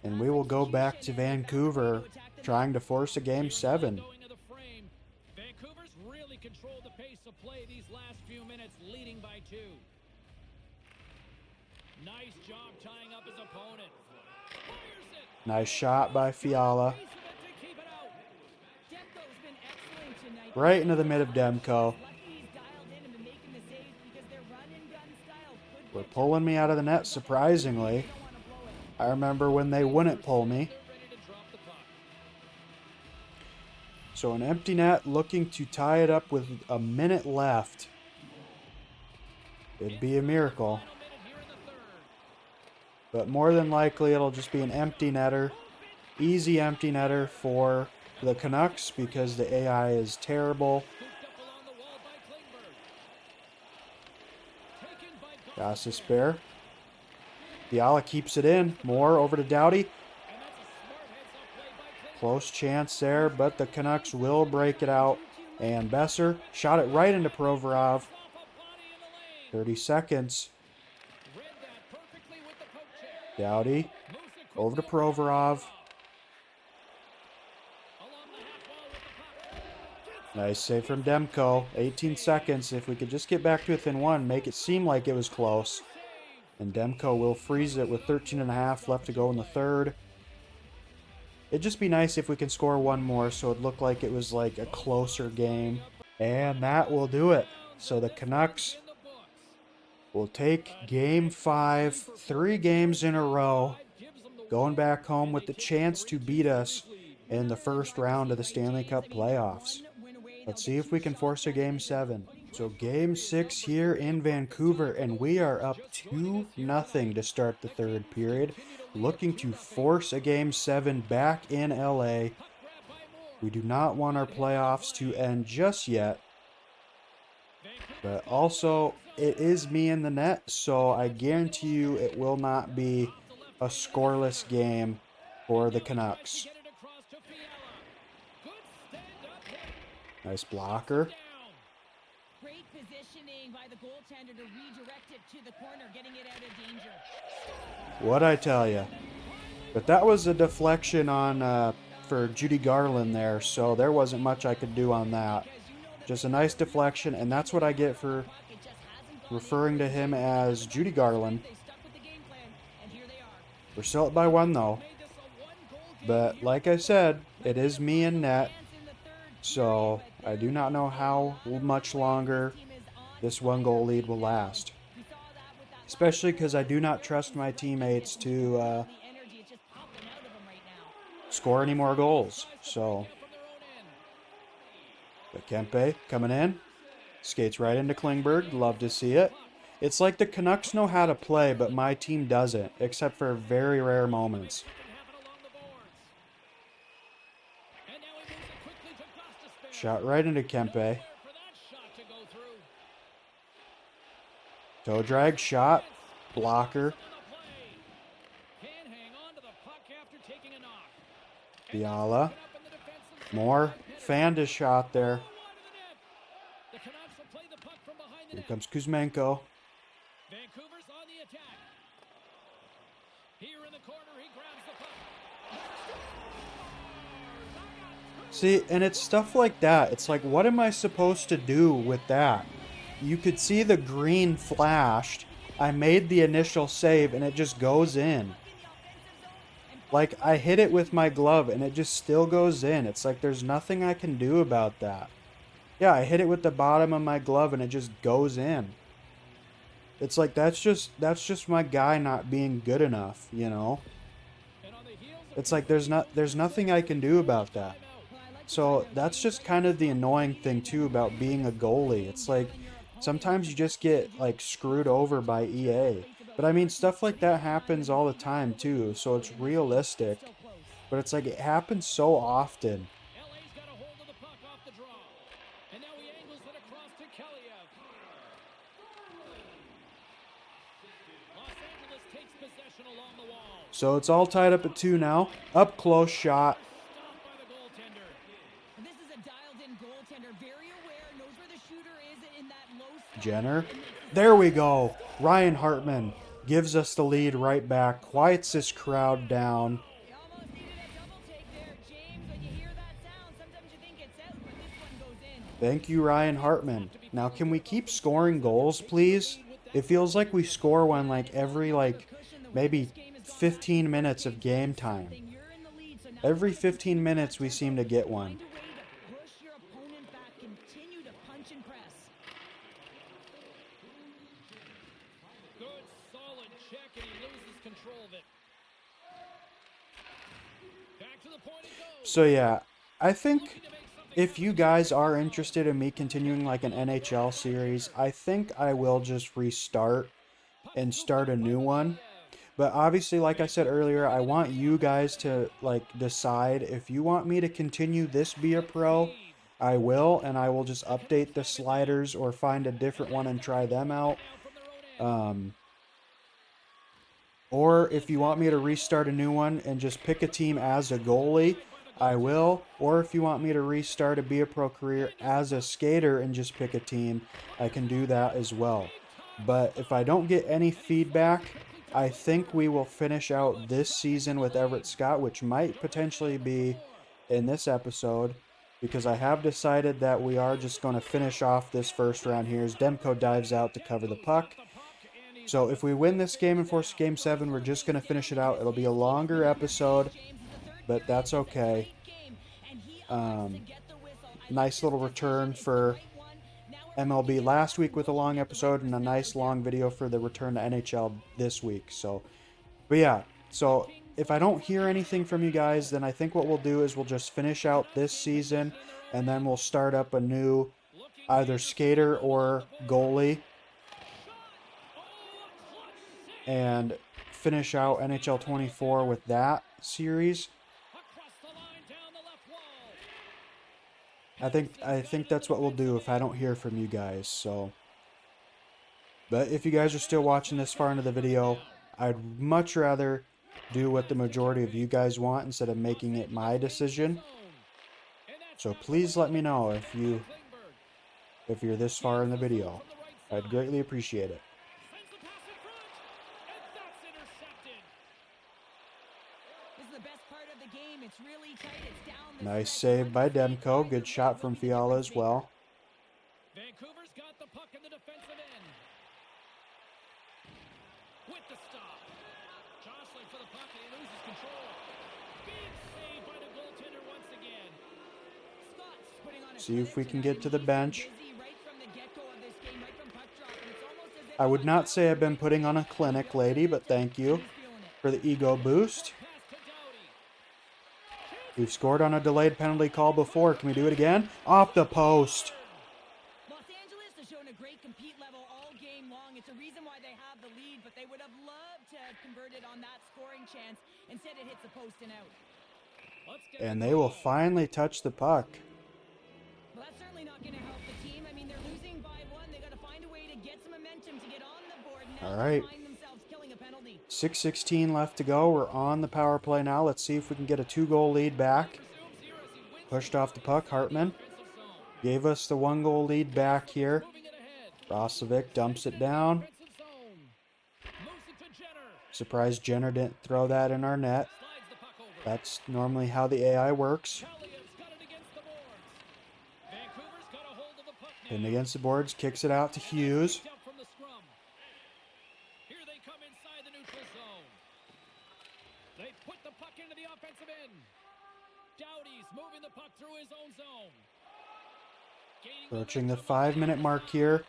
And we will go back to Vancouver trying to force a game 7. going to the frame. Vancouver's really controlled the pace of play these last few minutes, leading by 2. Nice job tying up his opponent. Fires it. Nice shot by Fiala. Piece of it to keep it out. Demko's been excellent tonight. Right into the mid of Demko. Lucky he's dialed in and been making the saves because their run and gun style could We're get pulling me out of the net, surprisingly. don't want to blow it. I remember when they wouldn't pull me. They're ready to drop the puck. So an empty net looking to tie it up with a minute left. It'd be a miracle. Final minute here in the third. But more than likely it'll just be an empty netter. Easy empty netter for the Canucks because the AI is terrible. Scooped up along the wall by Klingberg. Taken by Goalie. Gas to spare. Fiala keeps it in. More over to Doughty. And that's a smart heads-up play by Klingberg. Close chance there, but the Canucks will break it out. And Besser shot it right into Provorov. Off a body in the lane. 30 seconds. Read that perfectly with the poke check. Doughty Moves it over to quickly over Provorov. along the half wall with the puck. Gets Nice save from Demko. 18 seconds. If we could just get back to within 1, make it seem like it was close. save. And Demko will freeze it with 13 and a half left to go in the third. It'd just be nice if we can score one more so it'd look like it was like a closer game. And that will do it. So the Canucks In the books. will take game 5, 3 games in a row, Gives them the going back home with the chance to beat us in the first round of the Stanley Cup playoffs. Let's see if we can force a game 7. So game 6 here in Vancouver, and we are up 2-0 to start the third period, looking to force a game 7 back in LA. We do not want our playoffs to end just yet, but also it is me in the net, so I guarantee you it will not be a scoreless game for the Canucks. Get it across to Fiala. Good stand-up hit. Nice blocker. Down. Great positioning by the goaltender to redirect it to the corner, getting it out of danger. What'd I tell you? But that was a deflection on for Judy Garland there, so there wasn't much I could do on that. Just a nice deflection, and that's what I get for It just hasn't gone referring to him as Judy Garland. They stuck with the game plan, and here they are. We're still up by 1 though. Made this a one-goal game. But like I said, it is me in net, Chance in the third so I do not know how much longer team is on. this 1-goal lead will last. We saw that with that Especially because I do not trust my teammates to the energy is just pumping out of them right now. score any more goals. So, From their own end. but Kempe coming in, skates right into Klingberg. Love to see it. It's like the Canucks know how to play, but my team doesn't, except for very rare moments. Can happen along the boards. And now he moves it quickly to Gostisbehere. Shot right into Kempe. Nowhere for that shot to go through. Toe drag, shot, blocker. On the play. Can hang on to the puck after taking a knock. Fiala. Up in the defensive zone. More Fanda shot there. Wide of the net. The Canucks will play the puck from behind the Here net. comes Kuzmenko. Vancouver's on the attack. Here in the corner, he grabs the puck. See, and it's stuff like that. It's like, what am I supposed to do with that? You could see the green flashed. I made the initial save and it just goes in. Like, I hit it with my glove and it just still goes in. It's like there's nothing I can do about that. Yeah, I hit it with the bottom of my glove and it just goes in. It's like that's just my guy not being good enough, you know? And on the heels of It's like there's nothing I can do about that. So that's just kind of the annoying thing too about being a goalie. It's like sometimes you just get like screwed over by EA. But I mean stuff like that happens all the time too, so it's realistic. But it's like it happens so often. LA's got a hold of the puck off the draw. And So it's all tied up at 2 now. Up close shot. Stopped by the goaltender. And this is a dialed-in goaltender, very aware, knows where the shooter is in that low slot. Jenner. There we go. Ryan Hartman gives us the lead right back. Quiets this crowd down. You almost needed a double take there, James. When you hear that sound, sometimes you think it's out, but this one goes in. Thank you, Ryan Hartman. Now, can we keep scoring goals, please? It feels like we score one like every, maybe 15 minutes of game time. You're in the lead, so now Every 15 minutes we seem to get one. find a way to push your opponent back, continue to punch and press. Good, solid check, and he loses control of it. Back to the point it goes. So yeah, I think if you guys are interested in me continuing like an NHL series, I think I will just restart and start a new one. But obviously, like I said earlier, I want you guys to decide if you want me to continue this Be a Pro, I will, and I will just update the sliders or find a different one and try them out. Or if you want me to restart a new one and just pick a team as a goalie, I will. Or if you want me to restart a Be a Pro career as a skater and just pick a team, I can do that as well. But if I don't get any feedback, I think we will finish out this season with Everett Scott, which might potentially be in this episode, because I have decided that we are just going to finish off this first round here as Demko dives out to cover the puck. So if we win this game and force Game 7, we're just going to finish it out. It'll be a longer episode, but that's okay. Nice little return for MLB last week with a long episode and a nice long video for the return to NHL this week. So, but yeah, so if I don't hear anything from you guys, then I think what we'll do is we'll just finish out this season and then we'll start up a new either skater or goalie and finish out NHL 24 with that series. I think that's what we'll do if I don't hear from you guys. So, but if you guys are still watching this far into the video, I'd much rather do what the majority of you guys want instead of making it my decision. So please let me know if you're this far in the video. I'd greatly appreciate it. This is the best part of the game. It's really tight. It's down the Nice stretch. save by Demko. Good shot from Fiala as well. Vancouver's got the puck in the defensive end. With the stop. Jostling for the puck and he loses control. Big save by the goaltender once again. Scott's putting on a See if we clinic can tonight. get to the He's bench. busy right from the get-go of this game, right from puck drop, and it's almost as if I would not say I've been putting on a clinic, lady, but thank you he's feeling it. for the ego boost. Pass to Doughty. We've scored on a delayed penalty call before. Can we do it again? Off the post. Los Angeles has shown a great compete level all game long. It's a reason why they have the lead, but they would have loved to have converted on that scoring chance. Instead, it hits the post and out. Let's get And they will finally touch the puck. Well, that's certainly not going to help the team. I mean, they're losing by one. They got to find a way to get some momentum to get on the board. Now All they right. find themselves killing a penalty. 6:16 left to go. We're on the power play now. Let's see if we can get a 2-goal lead back. Pushed off the puck. Hartman gave us the 1-goal lead back here. moving it ahead. Rosovic dumps it down. Defensive zone. Moves it to Jenner. Surprised Jenner didn't throw that in our net. Slides the puck over. That's normally how the AI works. Talia's got it against the boards. Vancouver's got a hold of the puck now. Pinned against the boards. Kicks it out to Hughes. Picked up from the scrum. Here they come inside the neutral zone. They put the puck into the offensive end. Doughty's moving the puck through his own zone. Gaining Approaching the momentum. 5-minute mark here.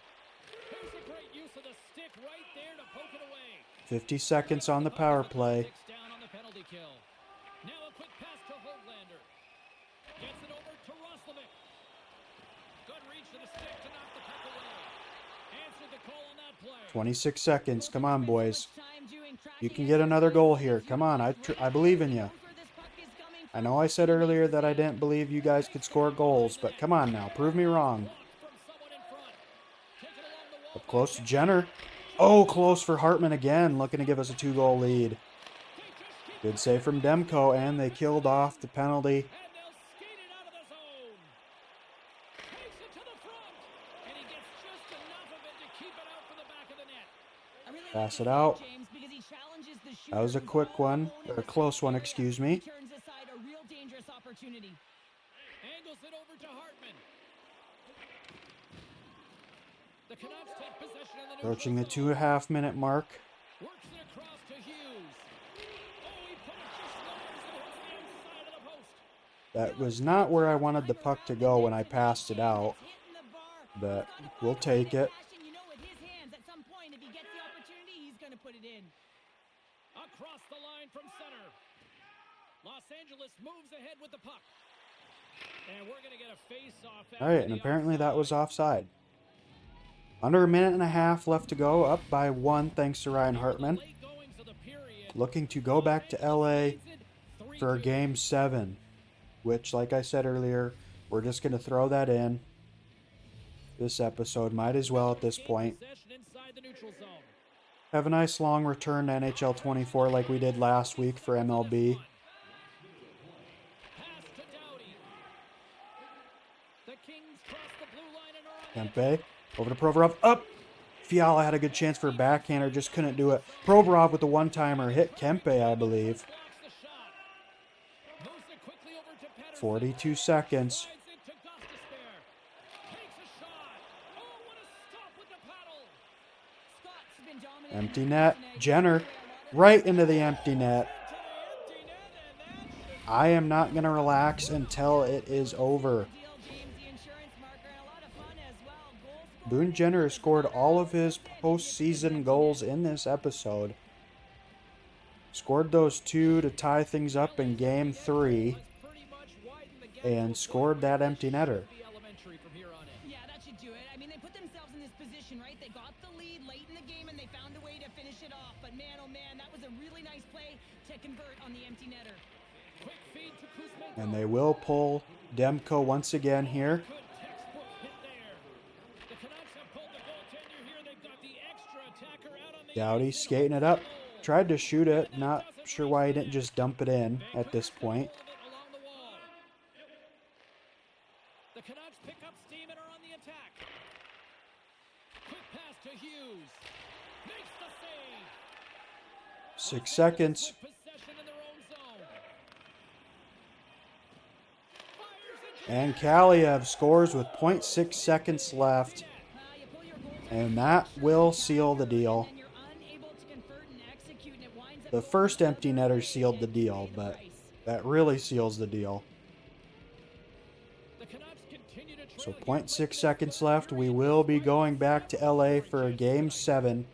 Here's a great use of the stick right there to poke it away. 50 seconds on the power play. Sticks down on the penalty kill. Now a quick pass to Hoglander. Gets it over to Roslovic. Good reach to the stick to knock the puck away. Answered the call on that play. 26 seconds. Come on, boys. Time doing You tracking can get another goal here. Come on. I believe in you. where this puck is coming I know I said earlier that I didn't believe you guys could score goals, but come on now. Prove me wrong. From someone in front. Kick it along the wall. Up close to Jenner. Oh, close for Hartman again. Looking to give us a 2-goal lead. They just Good save from Demko, and they killed off the penalty. And they'll skate it out of the zone. Takes it to the front. And he gets just enough of it to keep it out from the back of the net. I really Pass like it his out. James, because he challenges the That was a shooter quick who's all one, alone in or a the close one, area. excuse He me. turns aside a real dangerous opportunity. Angles it over to Hartman. The Canucks take possession in the neutral Approaching the zone. 2.5 minute mark. Works it across to Hughes. Oh, he put it just lands and hits the outside of the post. That was not where I wanted the puck to go when I passed it out, but we'll take it. You know, with his hands, at some point, if he gets the opportunity, he's going to put it in. Across the line from center. Los Angeles moves ahead with the puck. And we're going to get a face-off. All right, and apparently that was offside. Under a minute and a half left to go, up by 1 thanks to Ryan Hartman. Looking to go back to LA for Game 7, which, like I said earlier, we're just going to throw that in. This episode might as well at this point. Have a nice long return to NHL 24 like we did last week for MLB. Kempe over to Provorov. Up! Fiala had a good chance for a backhander, just couldn't do it. Provorov with the one-timer hit Kempe, I believe. 42 seconds. Empty net. Jenner right into the empty net. I am not going to relax until it is over. Boone Jenner has scored all of his postseason goals in this episode. Scored those 2 to tie things up in Game 3. And scored that empty netter. Yeah, that should do it. I mean, they put themselves in this position, right? They got the lead late in the game, and they found a way to finish it off. But man, oh man, that was a really nice play to convert on the empty netter. And they will pull Demko once again here. Doughty skating it up. Tried to shoot it. Not sure why he didn't just dump it in at this point. The Canucks pick up steam and are on the attack. Quick pass to Hughes. Makes the save. 6 seconds. Possession in their own zone. And Kaliev scores with 0.6 seconds left. And that will seal the deal. The first empty netter sealed the deal, but that really seals the deal. So 0.6 seconds left. We will be going back to LA for a Game 7.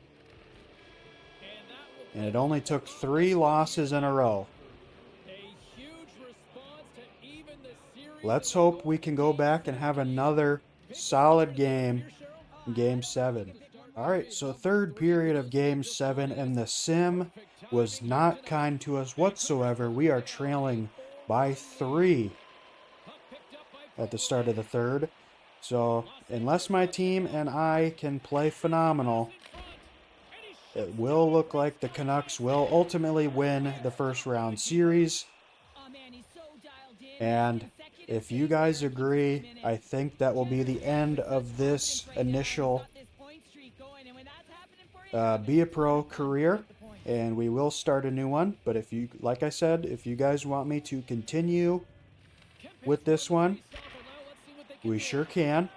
And it only took 3 losses in a row. Let's hope we can go back and have another solid game in Game 7. Alright, so third period of Game 7, and the sim was not kind to us whatsoever. We are trailing by 3 at the start of the third. So, unless my team and I can play phenomenal, it will look like the Canucks will ultimately win the first round series. And if you guys agree, I think that will be the end of this initial beapro career, and we will start a new one. But if you, like I said, if you guys want me to continue with this one, we sure can.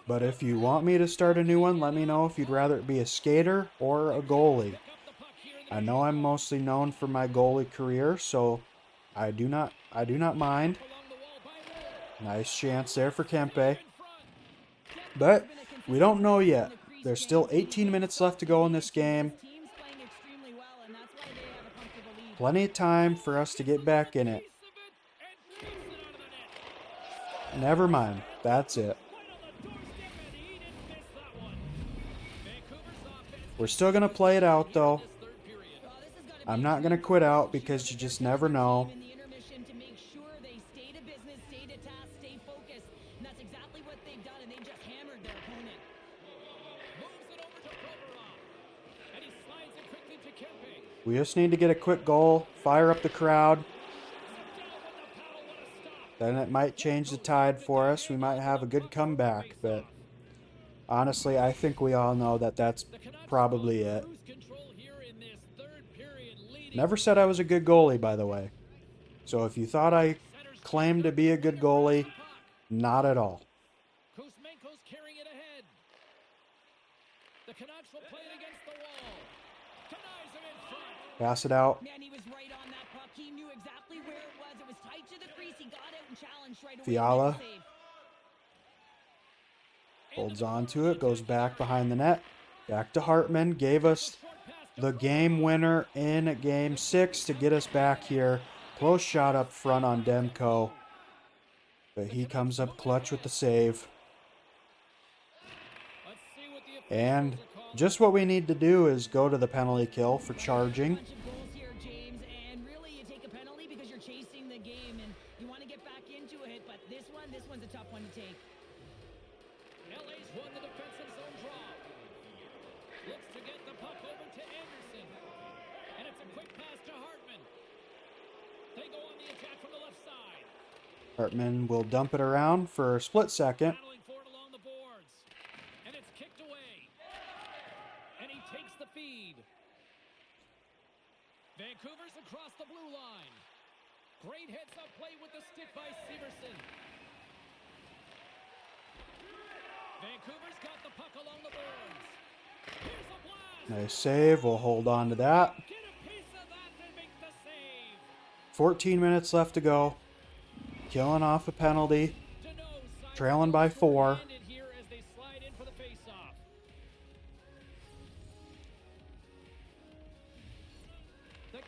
But if you want me to start a new one, let me know if you'd rather it be a skater or a goalie. I know I'm mostly known for my goalie career, so I do not mind. Nice chance there for Kempe. But we don't know yet. There's still 18 minutes left to go in this game. Plenty of time for us to get back in it. Never mind. That's it. We're still going to play it out, though. I'm not going to quit out because you just never know. We just need to get a quick goal, fire up the crowd. Then it might change the tide for us. We might have a good comeback, but honestly, I think we all know that that's probably it. Never said I was a good goalie, by the way. So if you thought I claimed to be a good goalie, not at all. Kuzmenko's carrying it ahead. The Canucks will play it against the wall. Denies him in front. Pass it out. Man, he was right on that puck. He knew exactly where it was. It was tight to the crease. He got out and challenged right away. Fiala Save. holds on to it, goes back behind the net. Back to Hartman. Gave us the game winner in game 6 to get us back here. Close shot up front on Demko. But he comes up clutch with the save. And just what we need to do is go to the penalty kill for charging. Bunch of goals here, James, and really you take a penalty because you're chasing the game and you want to get back into it, but this one's a tough one to take. LA's won the defensive zone draw. Looks to get the puck over to Anderson. And it's a quick pass to Hartman. They go on the attack from the left side. Hartman will dump it around for a split second. Battling for it along the boards. And it's kicked away. And he takes the feed. Vancouver's across the blue line. Great heads-up play with the stick by Severson. Vancouver's got the puck along the boards. Here's a blast. Nice save. We'll hold on to that. Get a piece of that and make the save. 14 minutes left to go. Killing off a penalty. Trailing by 4. Here as they slide in for the face-off.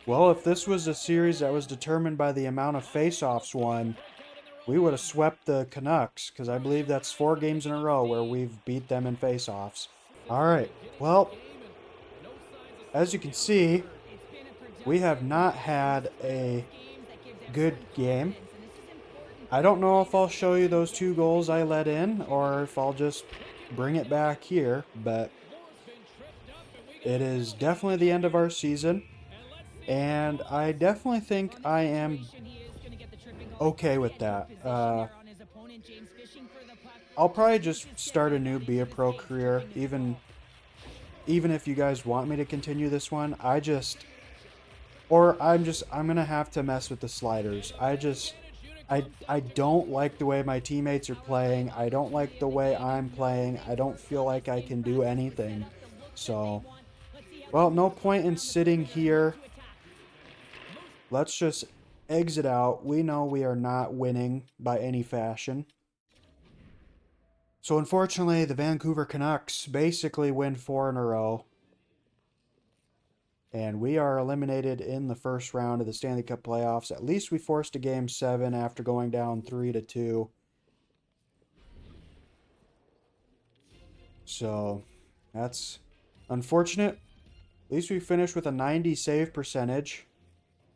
Well, if this was a series that was determined by the amount of face-offs won, we would have swept the Canucks, because I believe that's 4 games in a row where we've beat them in face-offs. All right, well, as you can see, we have not had a good game. I don't know if I'll show you those 2 goals I let in, or if I'll just bring it back here, but it is definitely the end of our season, and I definitely think I am okay with that. I'll probably just start a new beapro career, even if you guys want me to continue this one. I'm gonna have to mess with the sliders. I don't like the way my teammates are playing. I don't like the way I'm playing. I don't feel like I can do anything. So, well, no point in sitting here. Let's just exit out. We know we are not winning by any fashion. So unfortunately, the Vancouver Canucks basically win 4 in a row. And we are eliminated in the first round of the Stanley Cup playoffs. At least we forced a game 7 after going down 3-2. So that's unfortunate. At least we finished with a 90 save percentage.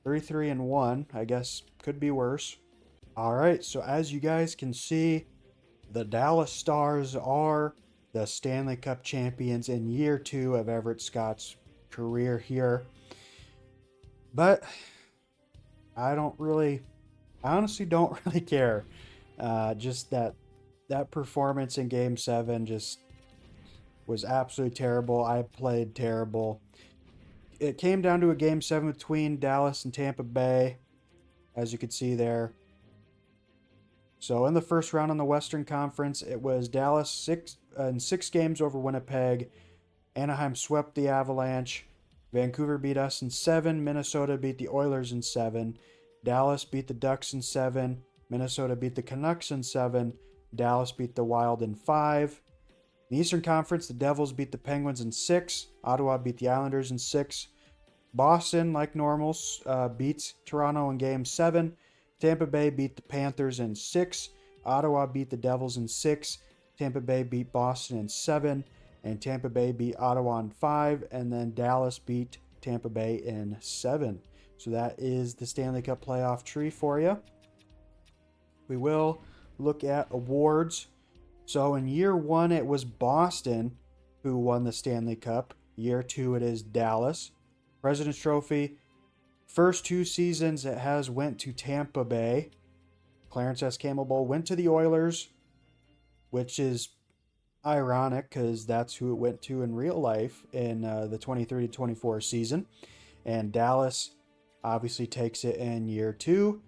3-3-1. I guess could be worse. Alright, so as you guys can see, the Dallas Stars are the Stanley Cup champions in year 2 of Everett Scott's career here. But I honestly don't really care. Just that performance in game 7 just was absolutely terrible. I played terrible. It came down to a game 7 between Dallas and Tampa Bay, as you could see there. So in the first round in the Western Conference, it was Dallas 6 games over Winnipeg. Anaheim swept the Avalanche. Vancouver beat us in 7. Minnesota beat the Oilers in 7. Dallas beat the Ducks in 7. Minnesota beat the Canucks in 7. Dallas beat the Wild in 5. In the Eastern Conference, the Devils beat the Penguins in 6. Ottawa beat the Islanders in 6. Boston, like normal, beats Toronto in Game 7. Tampa Bay beat the Panthers in 6. Ottawa beat the Devils in 6. Tampa Bay beat Boston in 7. And Tampa Bay beat Ottawa in 5. And then Dallas beat Tampa Bay in 7. So that is the Stanley Cup playoff tree for you. We will look at awards. So in year 1, it was Boston who won the Stanley Cup. Year 2, it is Dallas. President's Trophy. First 2 seasons it has went to Tampa Bay. Clarence S. Campbell Bowl went to the Oilers, which is ironic because that's who it went to in real life in the 23-24 season. And Dallas obviously takes it in year 2.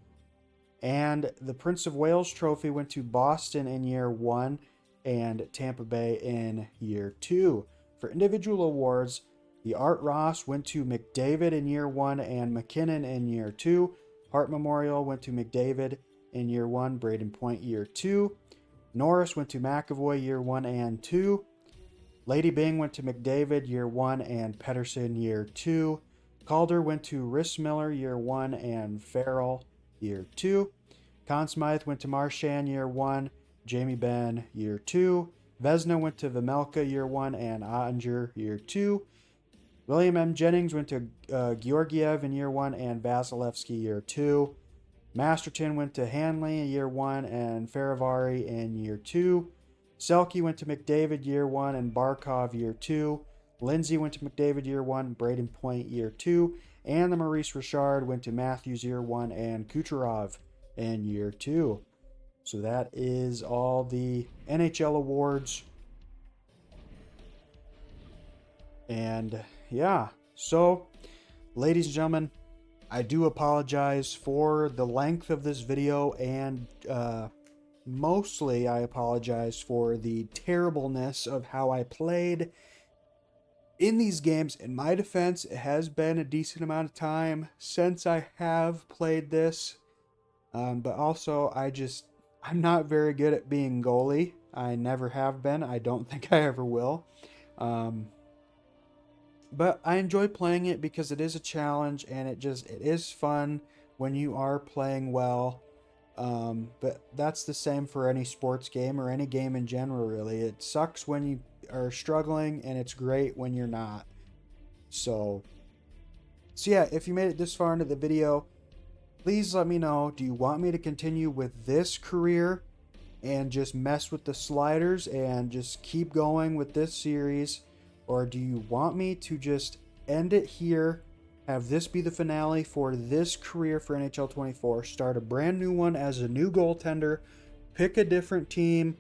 And the Prince of Wales Trophy went to Boston in year 1 and Tampa Bay in year 2. For individual awards, the Art Ross went to McDavid in year 1 and McKinnon in year 2. Hart Memorial went to McDavid in year 1, Braden Point year 2. Norris went to McAvoy year 1 and 2. Lady Byng went to McDavid year 1 and Pedersen year 2. Calder went to Rissmiller year 1 and Farrell year 2. Conn Smythe went to Marchand year 1, Jamie Benn year 2. Vesna went to Vemelka year 1 and Ottinger year 2. William M. Jennings went to Georgiev in year 1 and Vasilevsky year 2. Masterton went to Hanley year 1 and Faravari in year 2. Selke went to McDavid year 1 and Barkov year 2. Lindsay went to McDavid year 1, Braden Point year 2. And the Maurice Richard went to Matthews year 1 and Kucherov in year 2. So that is all the NHL awards. And yeah, so ladies and gentlemen, I do apologize for the length of this video, and mostly I apologize for the terribleness of how I played in these games. In my defense, it has been a decent amount of time since I have played this, but also I'm not very good at being goalie. I never have been. I don't think I ever will. But I enjoy playing it because it is a challenge, and it is fun when you are playing well. But that's the same for any sports game or any game in general, really. It sucks when you are struggling, and it's great when you're not. So yeah, if you made it this far into the video, please let me know. Do you want me to continue with this career and just mess with the sliders and just keep going with this series? Or do you want me to just end it here, have this be the finale for this career for NHL 24, start a brand new one as a new goaltender, pick a different team,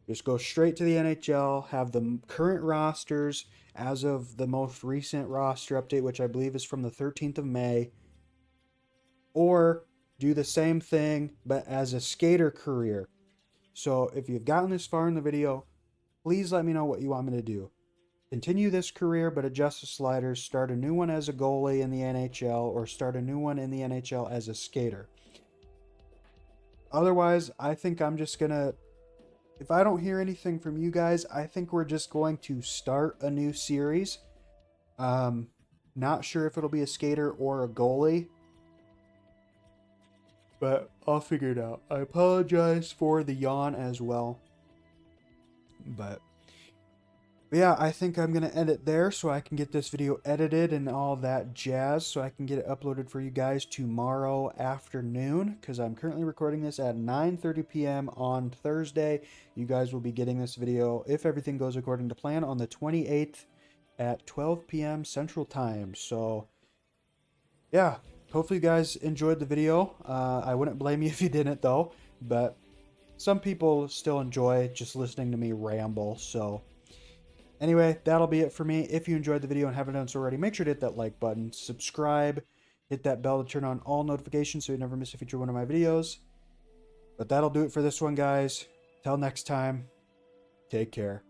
just go straight to the NHL, have the current rosters as of the most recent roster update, which I believe is from the 13th of May, or do the same thing but as a skater career? So if you've gotten this far in the video, please let me know what you want me to do. Continue this career but adjust the sliders, start a new one as a goalie in the NHL, or start a new one in the NHL as a skater. Otherwise, I think I'm just gonna, if I don't hear anything from you guys, I think we're just going to start a new series. Not sure if it'll be a skater or a goalie, but I'll figure it out. I apologize for the yawn as well. But yeah, I think I'm going to end it there so I can get this video edited and all that jazz, so I can get it uploaded for you guys tomorrow afternoon, because I'm currently recording this at 9:30 p.m. on Thursday. You guys will be getting this video, if everything goes according to plan, on the 28th at 12 p.m. Central Time. So yeah, hopefully you guys enjoyed the video. I wouldn't blame you if you didn't, though, but some people still enjoy just listening to me ramble. So anyway, that'll be it for me. If you enjoyed the video and haven't done so already, make sure to hit that like button, subscribe, hit that bell to turn on all notifications so you never miss a future one of my videos. But that'll do it for this one, guys. Till next time, take care.